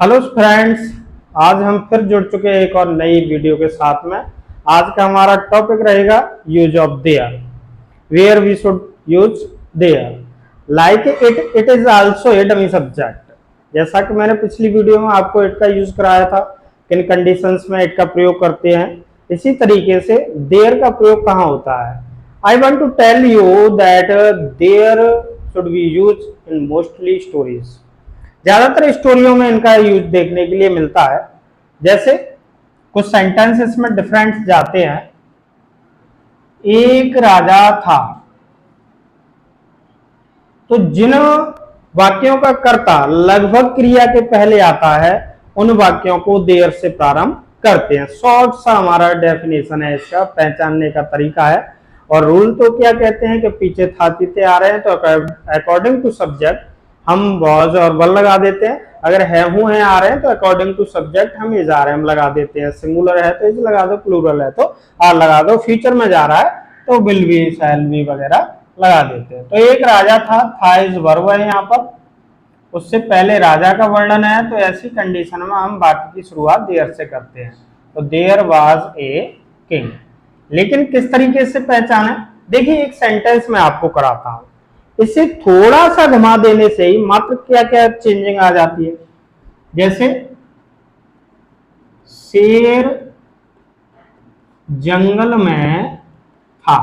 Hello friends, आज हम फिर जुड़ चुके हैं एक और नई वीडियो के साथ में। आज का हमारा टॉपिक रहेगा use of there, where we should use there, like it is also a dummy subject. जैसा कि मैंने पिछली वीडियो में आपको इट का यूज कराया था, किन कंडीशंस में इट का प्रयोग करते हैं, इसी तरीके से देयर का प्रयोग कहाँ होता है। I want to tell you that there should be use in mostly stories. ज्यादातर स्टोरियों में इनका यूज देखने के लिए मिलता है। जैसे कुछ सेंटेंस इसमें डिफरेंट जाते हैं। एक राजा था, तो जिन वाक्यों का कर्ता लगभग क्रिया के पहले आता है उन वाक्यों को देयर से प्रारंभ करते हैं। शॉर्ट सा हमारा डेफिनेशन है, इसका पहचानने का तरीका है। और रूल तो क्या कहते हैं कि पीछे था तीते आ रहे हैं तो अकॉर्डिंग टू सब्जेक्ट हम वॉज और वर लगा देते हैं। अगर है हूं है आ रहे हैं तो अकॉर्डिंग टू सब्जेक्ट हम इज आ रहे हैं हम लगा देते हैं। सिंगुलर है तो इज लगा दो, प्लूरल है तो आर लगा दो, फ्यूचर में जा रहा है तो विल बी, शैल बी वगैरह लगा देते हैं। तो एक राजा था इज वर्ब है यहाँ पर, उससे पहले राजा का वर्णन है, तो ऐसी कंडीशन में हम वाक्य की शुरुआत देयर से करते हैं। तो देयर वाज ए किंग। लेकिन किस तरीके से पहचाने, देखिए एक सेंटेंस में आपको कराता हूं, इसे थोड़ा सा घुमा देने से ही मात्र क्या क्या चेंजिंग आ जाती है। जैसे शेर जंगल में था,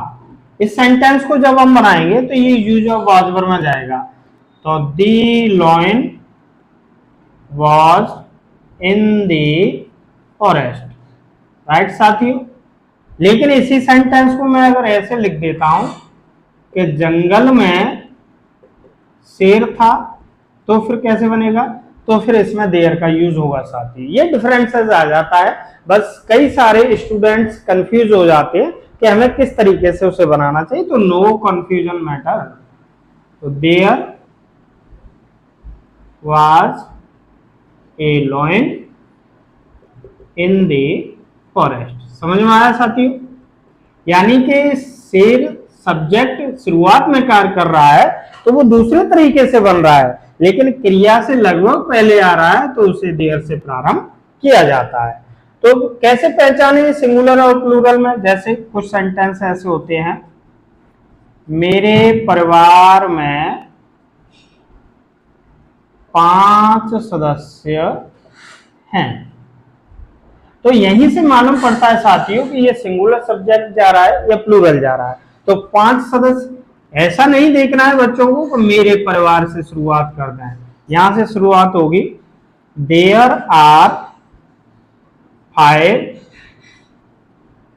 इस सेंटेंस को जब हम बनाएंगे तो ये यूज ऑफ वाज वर्ब में जाएगा। तो the lion was in the forest, right साथियों। लेकिन इसी सेंटेंस को मैं अगर ऐसे लिख देता हूं कि जंगल में शेर था, तो फिर कैसे बनेगा, तो फिर इसमें देयर का यूज होगा साथी। ये डिफरेंसेस आ जाता है, बस कई सारे स्टूडेंट्स कंफ्यूज हो जाते हैं कि हमें किस तरीके से उसे बनाना चाहिए। तो नो कंफ्यूजन मैटर। तो there was a lion in the forest. समझ में आया साथियों? यानी कि शेर सब्जेक्ट शुरुआत में कार्य कर रहा है तो वो दूसरे तरीके से बन रहा है, लेकिन क्रिया से लगभग पहले आ रहा है तो उसे देयर से प्रारंभ किया जाता है। तो कैसे पहचाने सिंगुलर और प्लूरल में? जैसे कुछ सेंटेंस ऐसे होते हैं, मेरे परिवार में 5 सदस्य हैं। तो यहीं से मालूम पड़ता है साथियों कि ये सिंगुलर सब्जेक्ट जा रहा है या प्लूरल जा रहा है। तो 5 सदस्य, ऐसा नहीं देखना है बच्चों को कि मेरे परिवार से शुरुआत करना है। यहां से शुरुआत होगी, there are 5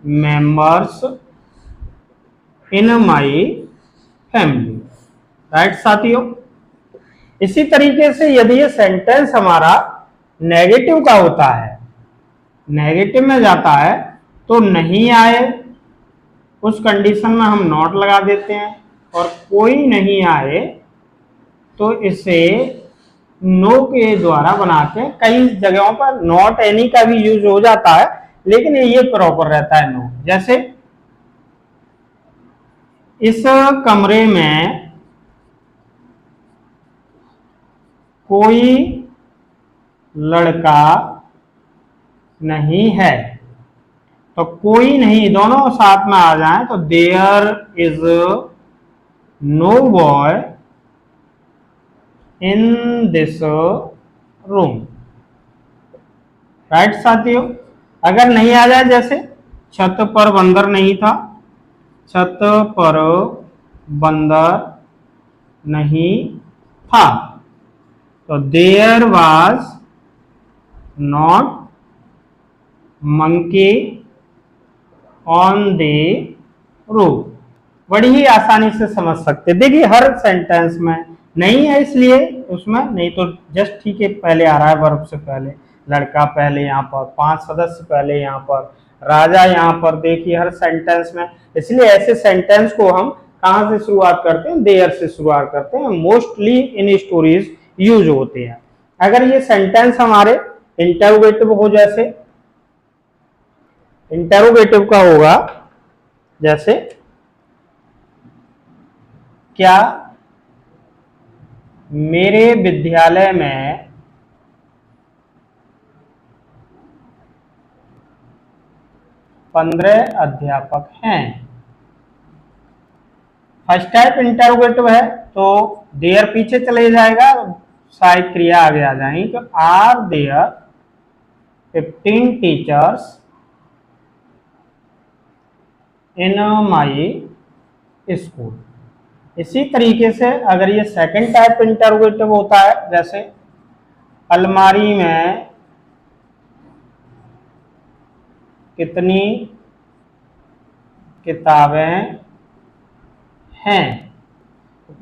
members in my family, right साथियों। इसी तरीके से यदि ये सेंटेंस हमारा नेगेटिव का होता है, नेगेटिव में जाता है, तो नहीं आए उस कंडीशन में हम नॉट लगा देते हैं, और कोई नहीं आए तो इसे नो के द्वारा बनाते हैं। कई जगहों पर नॉट एनी का भी यूज हो जाता है, लेकिन ये प्रॉपर रहता है नो। जैसे इस कमरे में कोई लड़का नहीं है, तो कोई नहीं दोनों साथ में आ जाए तो there is no boy in this room, right साथियों। अगर नहीं आ जाए, जैसे छत पर बंदर नहीं था, छत पर बंदर नहीं था, तो there was not monkey on the roof. बड़ी ही आसानी से समझ सकते। देखिए हर सेंटेंस में नहीं है इसलिए उसमें नहीं, तो जस्ट ठीक है, पहले आ रहा है वर्ब से पहले, लड़का पहले यहाँ पर, 5 सदस्य पहले यहाँ पर, राजा यहाँ पर। देखिए हर सेंटेंस में, इसलिए ऐसे सेंटेंस को हम कहाँ से शुरुआत करते हैं, देयर से शुरुआत करते हैं। मोस्टली इन स्टोरीज यूज होते हैं। अगर ये सेंटेंस हमारे इंटरोगेटिव हो, जैसे इंटरोगेटिव का होगा, जैसे क्या मेरे विद्यालय में 15 अध्यापक हैं। फर्स्ट टाइप इंटरोगेटिव है तो देयर पीछे चले जाएगा, सहायक क्रिया आगे आ जाएंगी। तो are there 15 teachers in my school. इसी तरीके से अगर ये सेकंड टाइप इंटरोगेटिव होता है, जैसे अलमारी में कितनी किताबें हैं,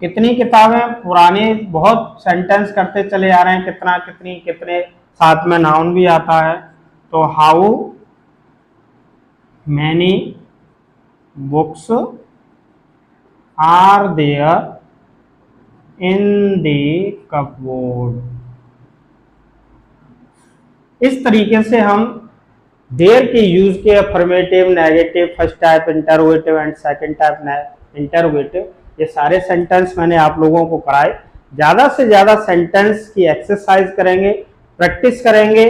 कितनी किताबें पुराने बहुत सेंटेंस करते चले आ रहे हैं, कितना कितनी कितने, साथ में नाउन भी आता है। तो how many books are there in the cupboard. इस तरीके से हम देयर के यूज के affirmative, negative, first type interrogative and second type interrogative, ये सारे सेंटेंस मैंने आप लोगों को कराए। ज़्यादा से ज़्यादा सेंटेंस की एक्सरसाइज करेंगे, प्रैक्टिस करेंगे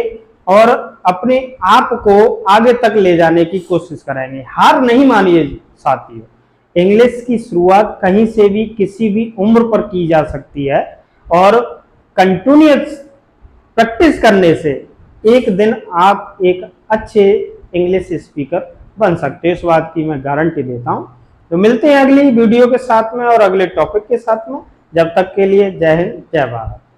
और अपने आप को आगे तक ले जाने की कोशिश करेंगे। हार नहीं मानिए साथियों, इंग्लिश की शुरुआत कहीं से भी किसी भी उम्र पर की जा सकती है और कंटिन्यूअस प्रैक्टिस करने से एक दिन आप एक अच्छे इंग्लिश स्पीकर बन सकते हैं, इस बात की मैं गारंटी देता हूं। तो मिलते हैं अगली वीडियो के साथ में और अगले टॉपिक के साथ में। जब तक के लिए जय हिंद, जय भारत।